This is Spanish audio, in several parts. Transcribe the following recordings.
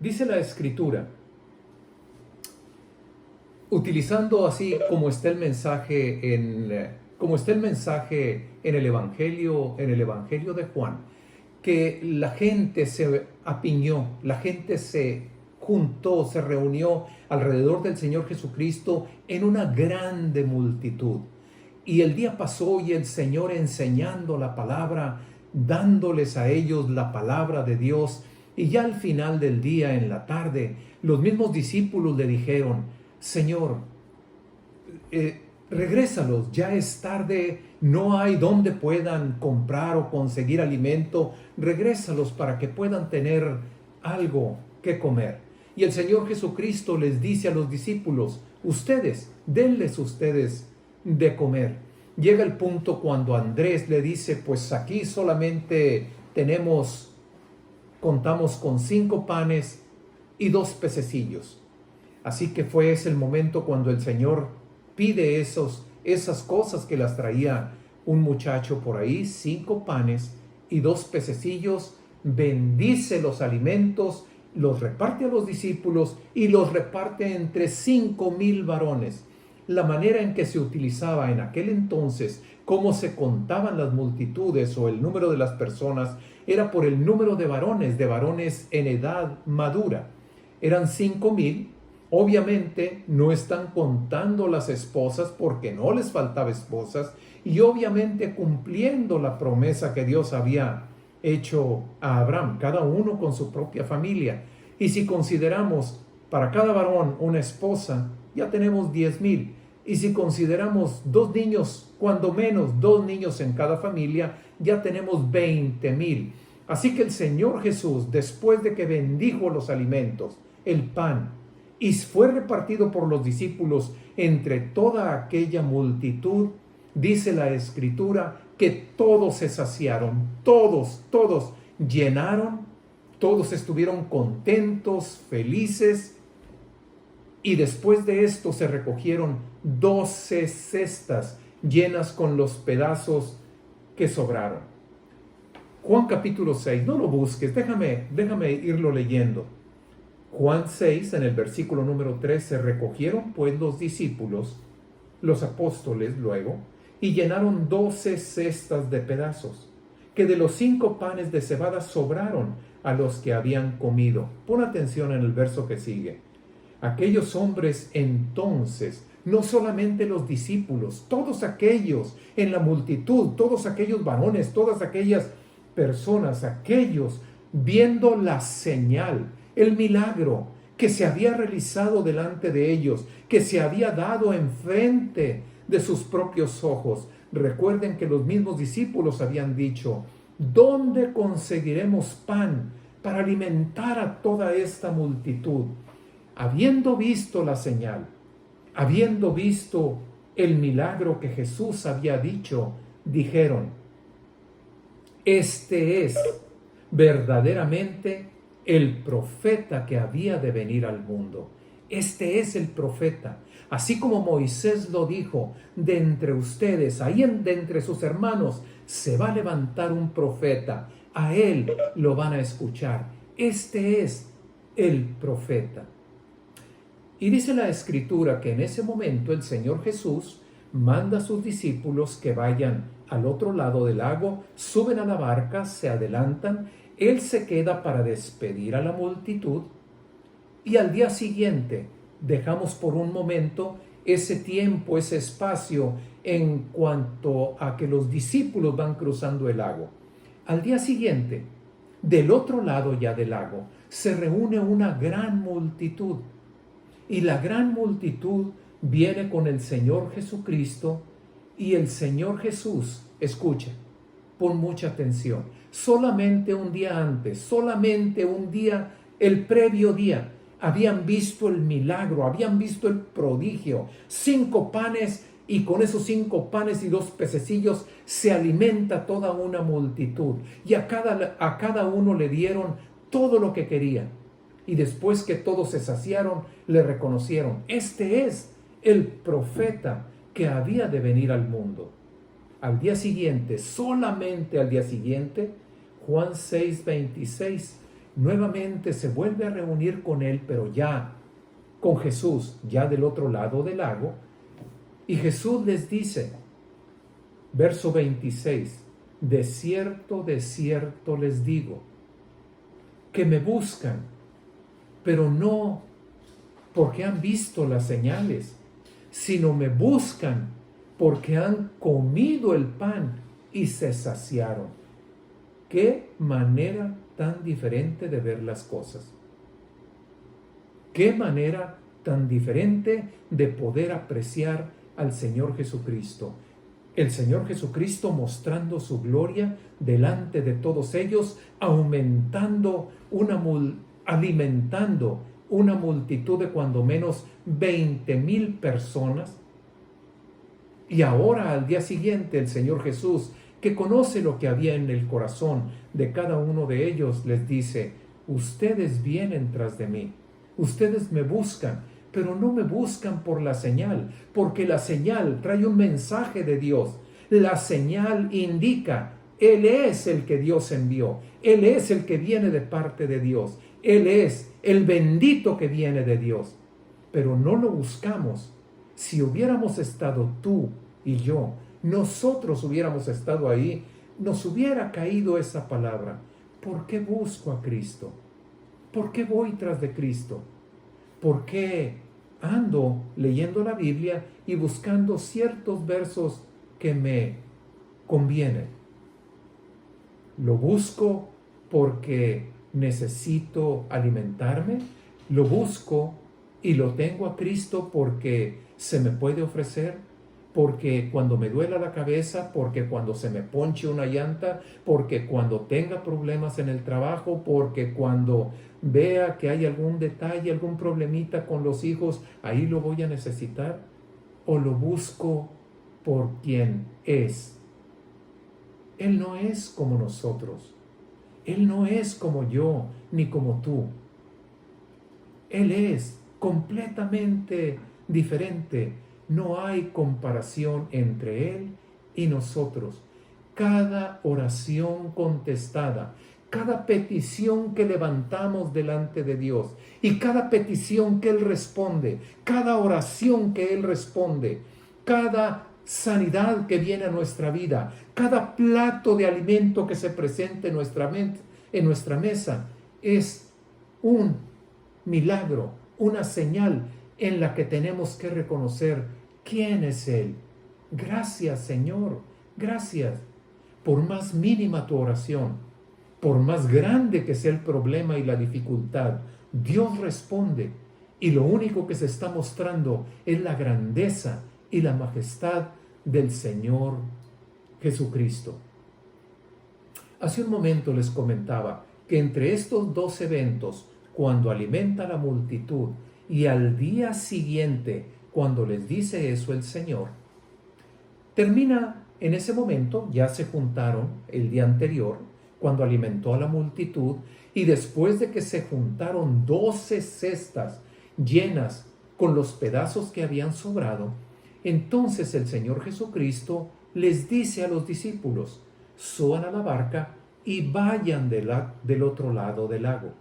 Dice la Escritura, utilizando así como está el mensaje en el Evangelio de Juan, que la gente se apiñó, la gente se juntó, se reunió alrededor del Señor Jesucristo en una grande multitud. Y el día pasó y el Señor enseñando la palabra, dándoles a ellos la palabra de Dios. Y ya al final del día, en la tarde, los mismos discípulos le dijeron, Señor, regrésalos, ya es tarde, no hay donde puedan comprar o conseguir alimento, regrésalos para que puedan tener algo que comer. Y el Señor Jesucristo les dice a los discípulos, denles ustedes de comer. Llega el punto cuando Andrés le dice, pues aquí solamente contamos con 5 panes y 2 pececillos. Así que fue ese el momento cuando el Señor pide esas cosas que las traía un muchacho por ahí, 5 panes y 2 pececillos, bendice los alimentos, los reparte a los discípulos y los reparte entre 5,000 varones. La manera en que se utilizaba en aquel entonces, cómo se contaban las multitudes o el número de las personas, era por el número de varones en edad madura. Eran 5,000. Obviamente no están contando las esposas porque no les faltaba esposas y obviamente cumpliendo la promesa que Dios había hecho a Abraham, cada uno con su propia familia. Y si consideramos para cada varón una esposa, ya tenemos 10,000. Y si consideramos 2 niños, cuando menos 2 niños en cada familia, ya tenemos 20,000. Así que el Señor Jesús, después de que bendijo los alimentos, el pan, y fue repartido por los discípulos entre toda aquella multitud, dice la Escritura que todos se saciaron, todos llenaron, todos estuvieron contentos, felices, y después de esto se recogieron 12 cestas llenas con los pedazos que sobraron. Juan capítulo 6, no lo busques, déjame irlo leyendo. Juan 6, en el versículo número 3, se recogieron pues los discípulos, los apóstoles luego, y llenaron 12 cestas de pedazos, que de los 5 panes de cebada sobraron a los que habían comido. Pon atención en el verso que sigue. Aquellos hombres entonces, no solamente los discípulos, todos aquellos en la multitud, todos aquellos varones, todas aquellas personas, aquellos viendo la señal, el milagro que se había realizado delante de ellos, que se había dado enfrente de sus propios ojos. Recuerden que los mismos discípulos habían dicho, ¿dónde conseguiremos pan para alimentar a toda esta multitud? Habiendo visto la señal, habiendo visto el milagro que Jesús había dicho, dijeron, este es verdaderamente el profeta que había de venir al mundo. Este es el profeta. Así como Moisés lo dijo, de entre ustedes, de entre sus hermanos, se va a levantar un profeta. A él lo van a escuchar. Este es el profeta. Y dice la Escritura que en ese momento el Señor Jesús manda a sus discípulos que vayan al otro lado del lago, suben a la barca, se adelantan, Él se queda para despedir a la multitud y al día siguiente dejamos por un momento ese tiempo, ese espacio en cuanto a que los discípulos van cruzando el lago. Al día siguiente, del otro lado ya del lago, se reúne una gran multitud y la gran multitud viene con el Señor Jesucristo y el Señor Jesús, escucha, pon mucha atención, solamente un día antes, solamente un día, el previo día, habían visto el milagro, habían visto el prodigio, 5 panes y con esos 5 panes y 2 pececillos se alimenta toda una multitud y a cada uno le dieron todo lo que quería y después que todos se saciaron le reconocieron, este es el profeta que había de venir al mundo. Al día siguiente, solamente al día siguiente, Juan 6:26, nuevamente se vuelve a reunir con él, pero ya con Jesús, ya del otro lado del lago. Y Jesús les dice, verso 26, de cierto les digo, que me buscan, pero no porque han visto las señales, sino me buscan porque han comido el pan y se saciaron. Qué manera tan diferente de ver las cosas. Qué manera tan diferente de poder apreciar al Señor Jesucristo. El Señor Jesucristo mostrando su gloria delante de todos ellos, alimentando una multitud de cuando menos 20,000 personas. Y ahora al día siguiente el Señor Jesús, que conoce lo que había en el corazón de cada uno de ellos, les dice, ustedes vienen tras de mí, ustedes me buscan, pero no me buscan por la señal, porque la señal trae un mensaje de Dios. La señal indica, Él es el que Dios envió, Él es el que viene de parte de Dios, Él es el bendito que viene de Dios. Pero no lo buscamos. Si hubiéramos estado tú y yo, nosotros hubiéramos estado ahí, nos hubiera caído esa palabra. ¿Por qué busco a Cristo? ¿Por qué voy tras de Cristo? ¿Por qué ando leyendo la Biblia y buscando ciertos versos que me convienen? Lo busco porque necesito alimentarme, lo busco y lo tengo a Cristo porque se me puede ofrecer, porque cuando me duela la cabeza, porque cuando se me ponche una llanta, porque cuando tenga problemas en el trabajo, porque cuando vea que hay algún detalle, algún problemita con los hijos, ahí lo voy a necesitar, o lo busco por quien es. Él no es como nosotros, Él no es como yo, ni como tú. Él es completamente diferente. No hay comparación entre Él y nosotros. Cada oración contestada, cada petición que levantamos delante de Dios y cada petición que Él responde, cada oración que Él responde, cada sanidad que viene a nuestra vida, cada plato de alimento que se presenta en nuestra mesa, es un milagro, una señal en la que tenemos que reconocer quién es Él. Gracias, Señor, gracias. Por más mínima tu oración, por más grande que sea el problema y la dificultad, Dios responde, y lo único que se está mostrando es la grandeza y la majestad del Señor Jesucristo. Hace un momento les comentaba que entre estos dos eventos, cuando alimenta a la multitud y al día siguiente, cuando les dice eso el Señor, termina en ese momento. Ya se juntaron el día anterior, cuando alimentó a la multitud, y después de que se juntaron 12 cestas llenas con los pedazos que habían sobrado, entonces el Señor Jesucristo les dice a los discípulos, suban a la barca y vayan del otro lado del lago.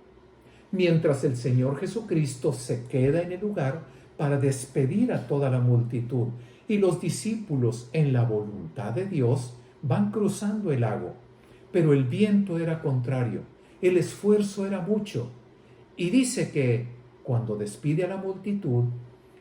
Mientras el Señor Jesucristo se queda en el lugar para despedir a toda la multitud, y los discípulos, en la voluntad de Dios, van cruzando el lago. Pero el viento era contrario, el esfuerzo era mucho. Y dice que cuando despide a la multitud,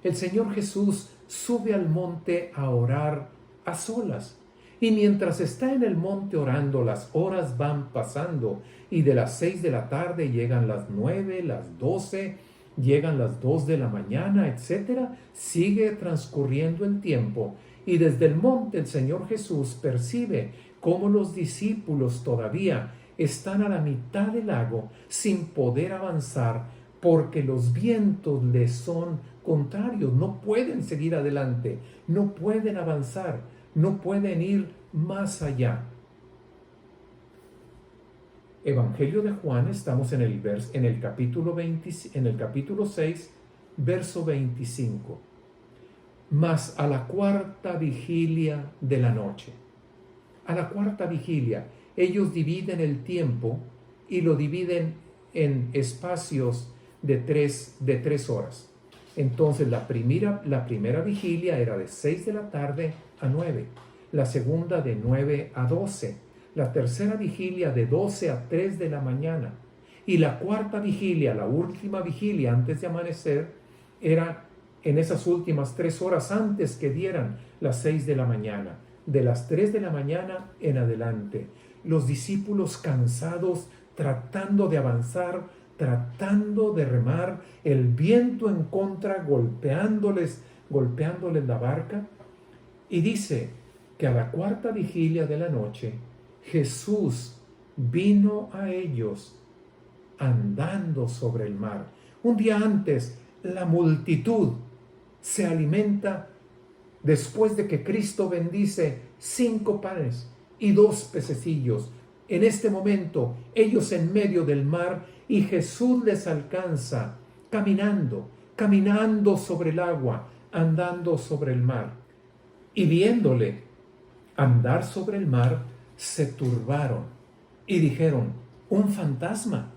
el Señor Jesús sube al monte a orar a solas. Y mientras está en el monte orando, las horas van pasando, y de las 6 de la tarde llegan las 9, las 12, llegan las 2 de la mañana, etc. Sigue transcurriendo el tiempo, y desde el monte el Señor Jesús percibe cómo los discípulos todavía están a la mitad del lago sin poder avanzar, porque los vientos les son contrarios, no pueden seguir adelante, no pueden avanzar, no pueden ir más allá. Evangelio de Juan, estamos en el capítulo 6, verso 25. Mas a la cuarta vigilia de la noche. A la cuarta vigilia, ellos dividen el tiempo y lo dividen en espacios de tres horas. Entonces la primera vigilia era de 6 de la tarde a 9, la segunda de 9 a 12, la tercera vigilia de 12 a 3 de la mañana, y la cuarta vigilia, la última vigilia antes de amanecer, era en esas últimas 3 horas antes que dieran las 6 de la mañana. De las 3 de la mañana en adelante, los discípulos cansados, tratando de avanzar, tratando de remar, el viento en contra, golpeándoles la barca. Y dice que a la cuarta vigilia de la noche, Jesús vino a ellos andando sobre el mar. Un día antes, la multitud se alimenta después de que Cristo bendice 5 panes y 2 pececillos. En este momento, ellos en medio del mar, y Jesús les alcanza caminando sobre el agua, andando sobre el mar. Y viéndole andar sobre el mar, se turbaron y dijeron: un fantasma,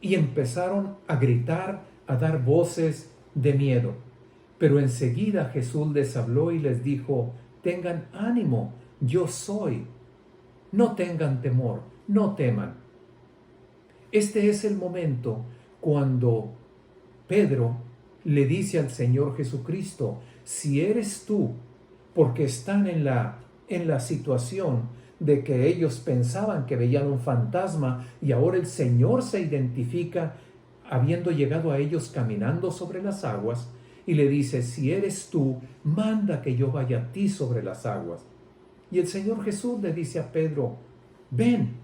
y empezaron a gritar, a dar voces de miedo. Pero enseguida Jesús les habló y les dijo: tengan ánimo, yo soy. No tengan temor, no teman. Este es el momento cuando Pedro le dice al Señor Jesucristo: si eres tú, porque están en la situación de que ellos pensaban que veían un fantasma, y ahora el Señor se identifica habiendo llegado a ellos caminando sobre las aguas, y le dice: si eres tú, manda que yo vaya a ti sobre las aguas. Y el Señor Jesús le dice a Pedro: ven.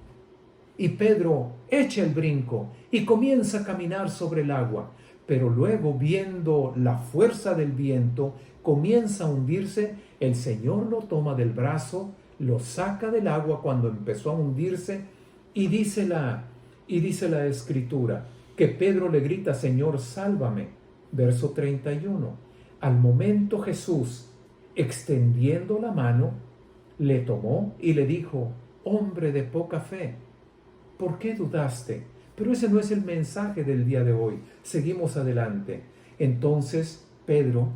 Y Pedro echa el brinco y comienza a caminar sobre el agua, pero luego, viendo la fuerza del viento, comienza a hundirse. El Señor lo toma del brazo, lo saca del agua cuando empezó a hundirse, y dice la Escritura que Pedro le grita: Señor, sálvame. Verso 31. Al momento Jesús, extendiendo la mano, le tomó y le dijo: hombre de poca fe, ¿por qué dudaste? Pero ese no es el mensaje del día de hoy. Seguimos adelante. Entonces Pedro,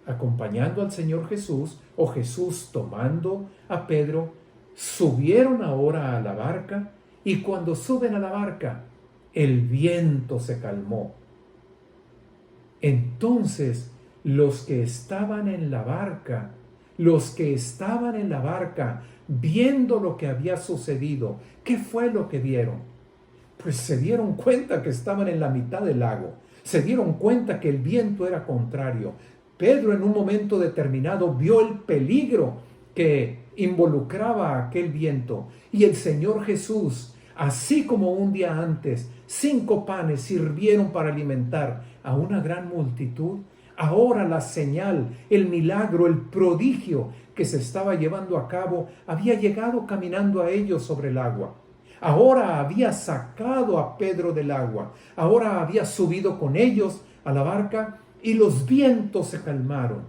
acompañando al Señor Jesús, o Jesús tomando a Pedro, subieron ahora a la barca, y cuando suben a la barca, el viento se calmó. Entonces los que estaban en la barca, viendo lo que había sucedido, ¿qué fue lo que vieron? Pues se dieron cuenta que estaban en la mitad del lago, se dieron cuenta que el viento era contrario. Pedro, en un momento determinado, vio el peligro que involucraba aquel viento, y el Señor Jesús, así como un día antes 5 panes sirvieron para alimentar a una gran multitud, ahora la señal, el milagro, el prodigio que se estaba llevando a cabo había llegado caminando a ellos sobre el agua. Ahora había sacado a Pedro del agua, ahora había subido con ellos a la barca, y los vientos se calmaron.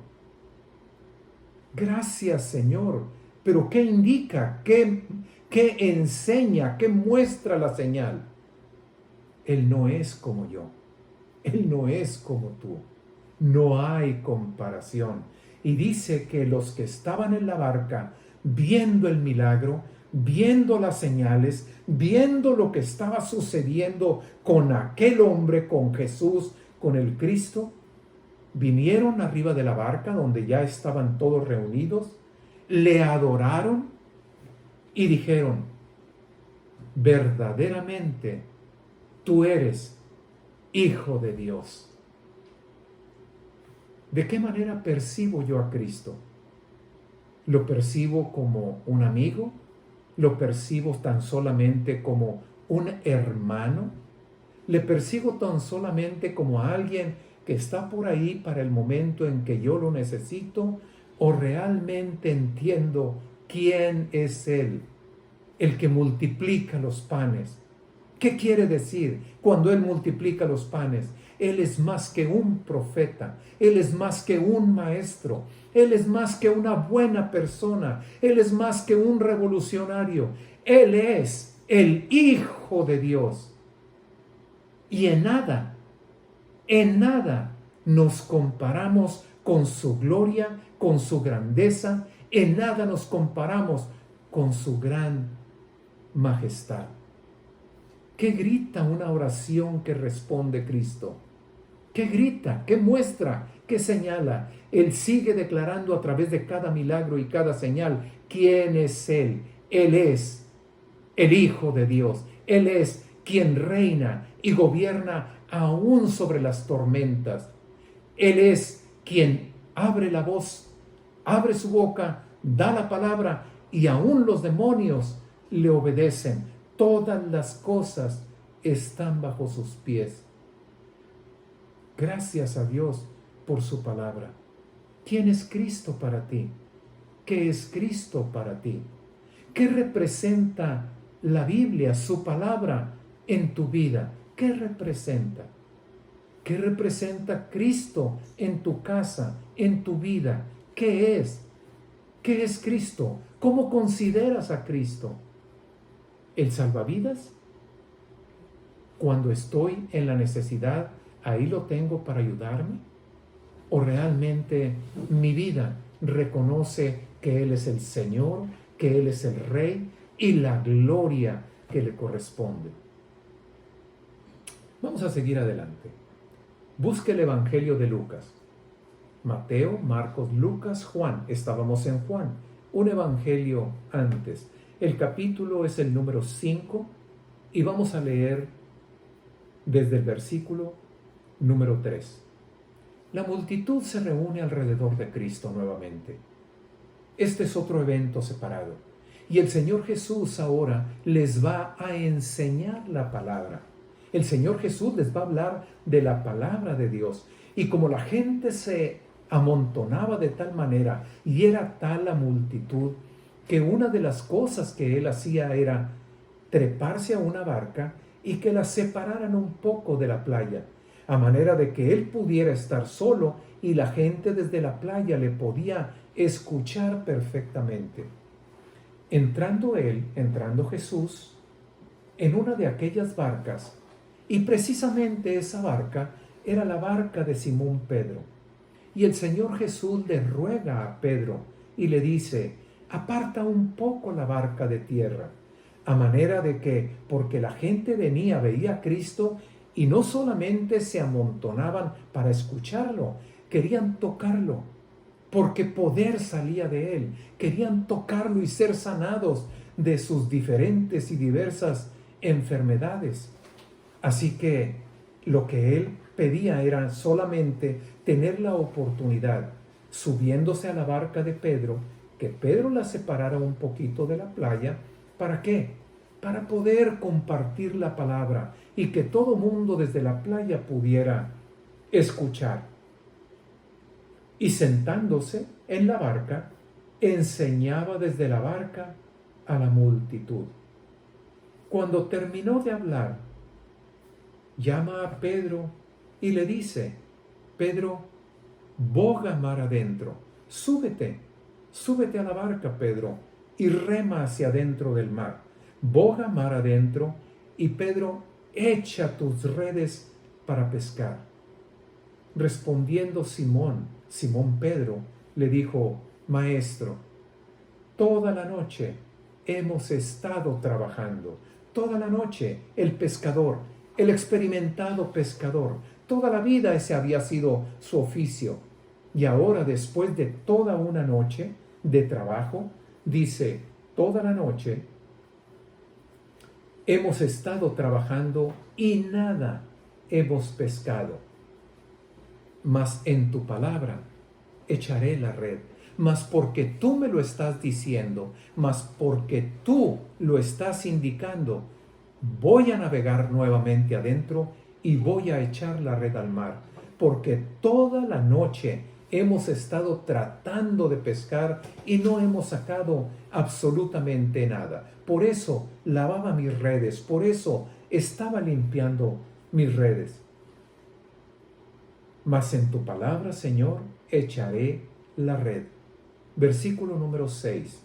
Gracias, Señor. Pero ¿qué indica? ¿Qué enseña? ¿Qué muestra la señal? Él no es como yo. Él no es como tú. No hay comparación. Y dice que los que estaban en la barca, viendo el milagro, viendo las señales, viendo lo que estaba sucediendo con aquel hombre, con Jesús, con el Cristo, vinieron arriba de la barca donde ya estaban todos reunidos, le adoraron y dijeron: verdaderamente tú eres Hijo de Dios. ¿De qué manera percibo yo a Cristo? ¿Lo percibo como un amigo? ¿Lo percibo tan solamente como un hermano? ¿Le percibo tan solamente como a alguien que está por ahí para el momento en que yo lo necesito? ¿O realmente entiendo quién es Él, el que multiplica los panes? ¿Qué quiere decir cuando Él multiplica los panes? Él es más que un profeta, Él es más que un maestro, Él es más que una buena persona, Él es más que un revolucionario. Él es el Hijo de Dios. Y en nada nos comparamos con su gloria, con su grandeza, en nada nos comparamos con su gran majestad. ¿Qué grita una oración que responde Cristo? ¿Qué grita? ¿Qué muestra? ¿Qué señala? Él sigue declarando a través de cada milagro y cada señal quién es Él. Él es el Hijo de Dios. Él es quien reina y gobierna aún sobre las tormentas. Él es quien abre la voz, abre su boca, da la palabra y aún los demonios le obedecen. Todas las cosas están bajo sus pies. Gracias a Dios por su palabra. ¿Quién es Cristo para ti? ¿Qué es Cristo para ti? ¿Qué representa la Biblia, su palabra, en tu vida? ¿Qué representa? ¿Qué representa Cristo en tu casa, en tu vida? ¿Qué es? ¿Qué es Cristo? ¿Cómo consideras a Cristo? ¿El salvavidas? Cuando estoy en la necesidad, ¿ahí lo tengo para ayudarme? ¿O realmente mi vida reconoce que Él es el Señor, que Él es el Rey y la gloria que le corresponde? Vamos a seguir adelante. Busque el Evangelio de Lucas. Mateo, Marcos, Lucas, Juan. Estábamos en Juan, un evangelio antes. El capítulo es el número 5 y vamos a leer desde el versículo número 3. La multitud se reúne alrededor de Cristo nuevamente. Este es otro evento separado. Y el Señor Jesús ahora les va a enseñar la palabra. El Señor Jesús les va a hablar de la palabra de Dios. Y como la gente se amontonaba de tal manera y era tal la multitud, que una de las cosas que Él hacía era treparse a una barca y que la separaran un poco de la playa, a manera de que Él pudiera estar solo y la gente desde la playa le podía escuchar perfectamente. Entrando Jesús, en una de aquellas barcas, y precisamente esa barca era la barca de Simón Pedro. Y el Señor Jesús le ruega a Pedro y le dice: aparta un poco la barca de tierra, a manera de que, porque la gente veía a Cristo y no solamente se amontonaban para escucharlo, querían tocarlo, porque poder salía de Él, querían tocarlo y ser sanados de sus diferentes y diversas enfermedades. Así que lo que Él pedía era solamente tener la oportunidad, subiéndose a la barca de Pedro, que Pedro la separara un poquito de la playa. ¿Para qué? Para poder compartir la palabra y que todo mundo desde la playa pudiera escuchar. Y sentándose en la barca, enseñaba desde la barca a la multitud. Cuando terminó de hablar, llama a Pedro y le dice: Pedro, boga mar adentro, súbete a la barca, Pedro, y rema hacia adentro del mar. Boga mar adentro y Pedro, echa tus redes para pescar. Respondiendo Simón Pedro, le dijo: Maestro, toda la noche hemos estado trabajando. Toda la noche el pescador, el experimentado pescador, toda la vida ese había sido su oficio. Y ahora, después de toda una noche de trabajo, dice: toda la noche hemos estado trabajando y nada hemos pescado. Mas en tu palabra echaré la red. Mas porque tú me lo estás diciendo, mas porque tú lo estás indicando, voy a navegar nuevamente adentro y voy a echar la red al mar. Porque toda la noche hemos estado tratando de pescar y no hemos sacado absolutamente nada. Por eso lavaba mis redes, por eso estaba limpiando mis redes. Mas en tu palabra, Señor, echaré la red. Versículo número 6.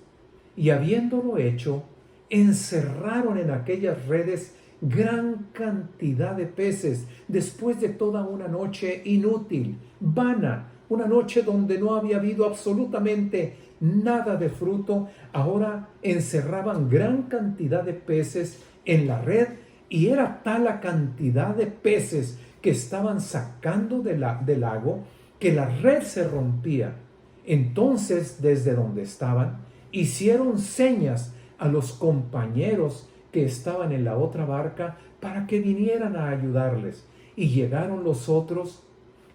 Y habiéndolo hecho, encerraron en aquellas redes gran cantidad de peces después de toda una noche inútil, vana, una noche donde no había habido absolutamente nada de fruto. Ahora encerraban gran cantidad de peces en la red, y era tal la cantidad de peces que estaban sacando del lago que la red se rompía. Entonces, desde donde estaban, hicieron señas a los compañeros que estaban en la otra barca para que vinieran a ayudarles. Y llegaron los otros,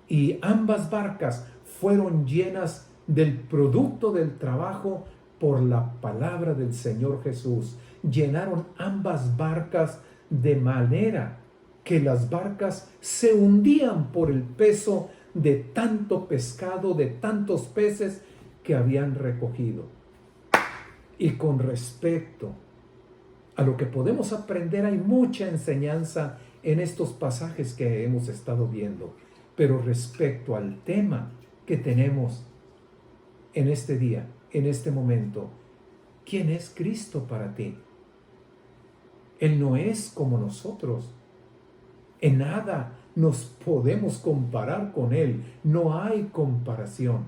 y ambas barcas fueron llenas del producto del trabajo por la palabra del Señor Jesús. Llenaron ambas barcas de manera que las barcas se hundían por el peso de tanto pescado, de tantos peces que habían recogido. Y con respecto a lo que podemos aprender, hay mucha enseñanza en estos pasajes que hemos estado viendo. Pero respecto al tema que tenemos en este día, en este momento, ¿quién es Cristo para ti? Él no es como nosotros. En nada nos podemos comparar con Él. No hay comparación.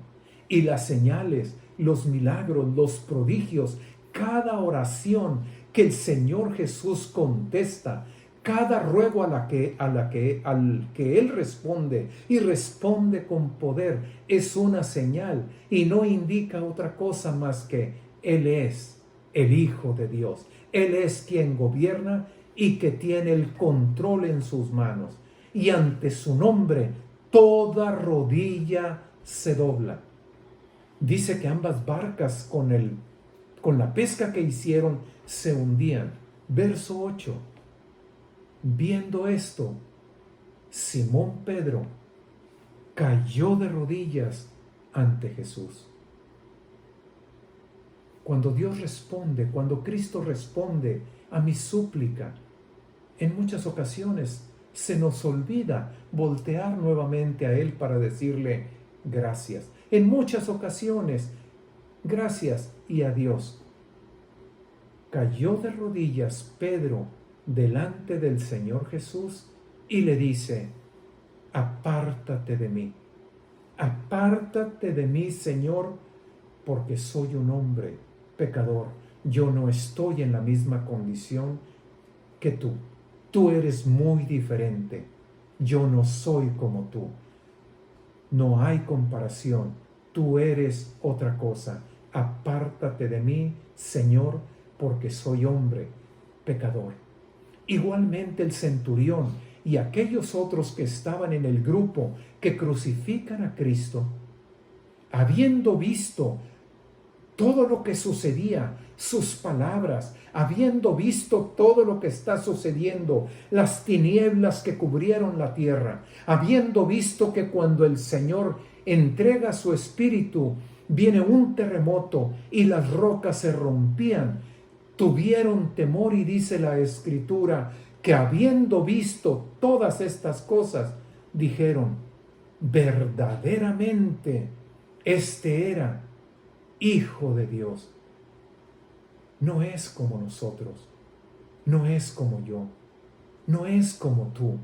Y las señales, los milagros, los prodigios, cada oración que el Señor Jesús contesta, cada ruego al que Él responde, y responde con poder, es una señal y no indica otra cosa más que Él es el Hijo de Dios. Él es quien gobierna y que tiene el control en sus manos. Y ante su nombre toda rodilla se dobla. Dice que ambas barcas con la pesca que hicieron se hundían. Verso 8. Viendo esto, Simón Pedro cayó de rodillas ante Jesús. Cuando Dios responde, cuando Cristo responde a mi súplica, en muchas ocasiones se nos olvida voltear nuevamente a Él para decirle gracias. En muchas ocasiones, gracias y adiós. Cayó de rodillas Pedro delante del Señor Jesús y le dice: apártate de mí, Señor, porque soy un hombre pecador. Yo no estoy en la misma condición que tú. Tú eres muy diferente. Yo no soy como tú. No hay comparación. Tú eres otra cosa. Apártate de mí, Señor, porque soy hombre pecador. Igualmente el centurión y aquellos otros que estaban en el grupo que crucifican a Cristo, habiendo visto todo lo que sucedía, sus palabras, habiendo visto todo lo que está sucediendo, las tinieblas que cubrieron la tierra, habiendo visto que cuando el Señor entrega su espíritu, viene un terremoto y las rocas se rompían, tuvieron temor, y dice la Escritura que habiendo visto todas estas cosas, dijeron: verdaderamente este era Hijo de Dios. No es como nosotros, no es como yo, no es como tú.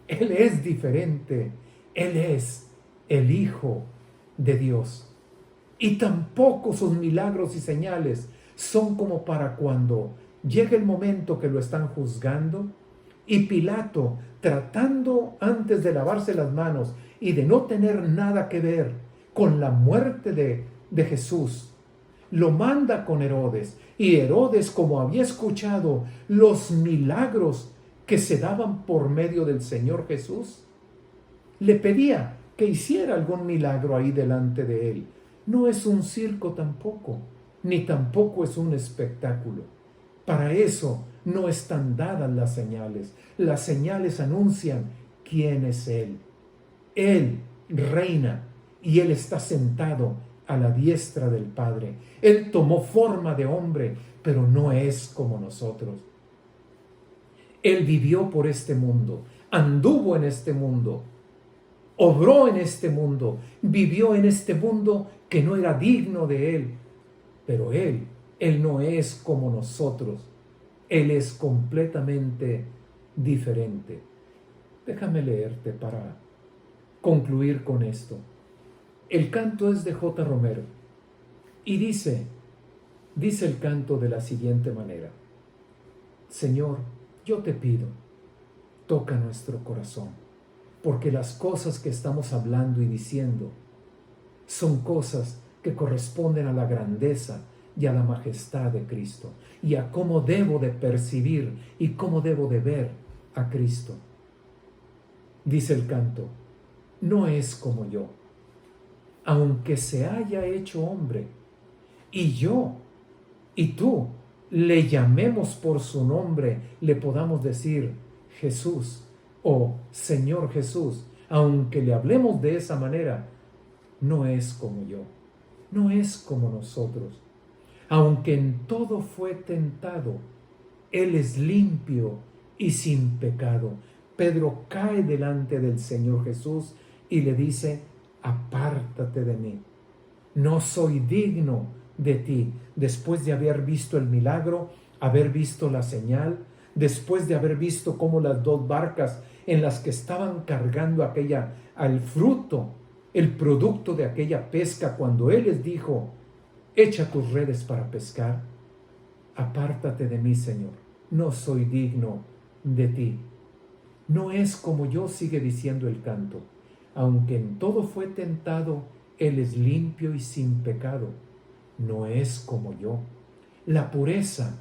Él es diferente, Él es el Hijo de Dios. Y tampoco sus milagros y señales son como para cuando llega el momento que lo están juzgando y Pilato, tratando antes de lavarse las manos y de no tener nada que ver con la muerte de Jesús, lo manda con Herodes. Y Herodes, como había escuchado los milagros que se daban por medio del Señor Jesús, le pedía que hiciera algún milagro ahí delante de él. No es un circo tampoco, ni tampoco es un espectáculo. Para eso no están dadas las señales. Las señales anuncian quién es Él. Él reina y Él está sentado a la diestra del Padre. Él tomó forma de hombre, pero no es como nosotros. Él vivió por este mundo, anduvo en este mundo, obró en este mundo, vivió en este mundo que no era digno de Él. Pero Él no es como nosotros. Él es completamente diferente. Déjame leerte para concluir con esto. El canto es de J. Romero y dice el canto de la siguiente manera: Señor, yo te pido, toca nuestro corazón, porque las cosas que estamos hablando y diciendo son cosas que corresponden a la grandeza y a la majestad de Cristo, y a cómo debo de percibir y cómo debo de ver a Cristo. Dice el canto: no es como yo, aunque se haya hecho hombre, y yo y tú le llamemos por su nombre, le podamos decir Jesús o Señor Jesús, aunque le hablemos de esa manera, no es como yo, no es como nosotros. Aunque en todo fue tentado, Él es limpio y sin pecado. Pedro cae delante del Señor Jesús y le dice: apártate de mí, no soy digno de ti. Después de haber visto el milagro, haber visto la señal, después de haber visto cómo las dos barcas en las que estaban cargando al fruto, el producto de aquella pesca, cuando Él les dijo: echa tus redes para pescar, apártate de mí, Señor, no soy digno de ti. No es como yo, sigue diciendo el canto, aunque en todo fue tentado, Él es limpio y sin pecado. No es como yo. La pureza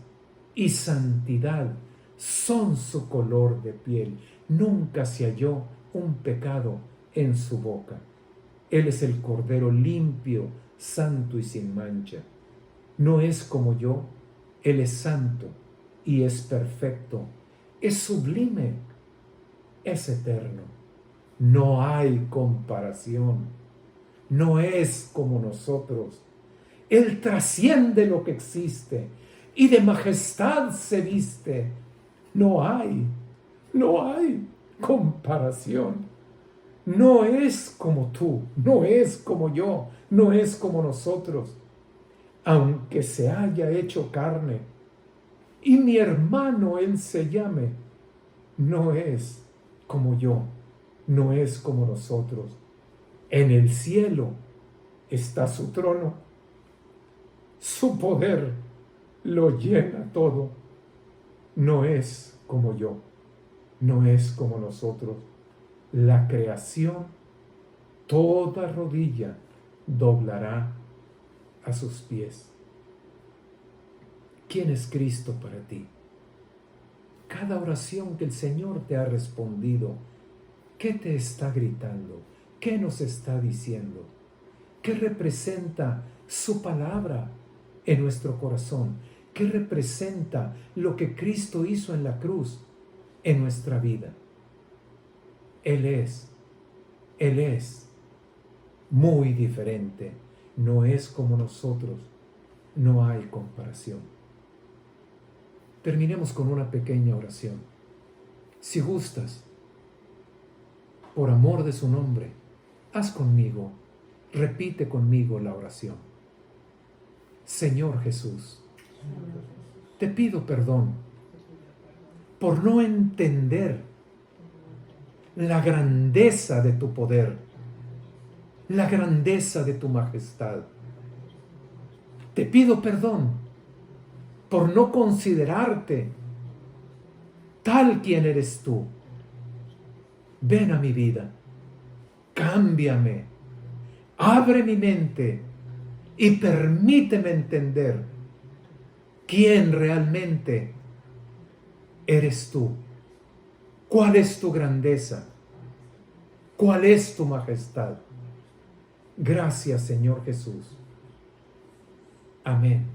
y santidad son su color de piel. Nunca se halló un pecado en su boca. Él es el Cordero limpio, santo y sin mancha. No es como yo. Él es santo y es perfecto. Es sublime. Es eterno. No hay comparación. No es como nosotros. Él trasciende lo que existe y de majestad se viste. No hay comparación. No es como tú, no es como yo, no es como nosotros. Aunque se haya hecho carne y mi hermano Él se llame, no es como yo, no es como nosotros. En el cielo está su trono. Su poder lo llena todo. No es como yo, no es como nosotros. La creación, toda rodilla doblará a sus pies. ¿Quién es Cristo para ti? Cada oración que el Señor te ha respondido, ¿qué te está gritando? ¿Qué nos está diciendo? ¿Qué representa su palabra en nuestro corazón? ¿Qué representa lo que Cristo hizo en la cruz en nuestra vida? Él es muy diferente. No es como nosotros. No hay comparación. Terminemos con una pequeña oración. Si gustas, por amor de su nombre, haz conmigo, repite conmigo la oración. Señor Jesús, te pido perdón por no entender la grandeza de tu poder, la grandeza de tu majestad. Te pido perdón por no considerarte tal quien eres tú. Ven a mi vida, cámbiame, abre mi mente y permíteme entender quién realmente eres tú. ¿Cuál es tu grandeza? ¿Cuál es tu majestad? Gracias, Señor Jesús. Amén.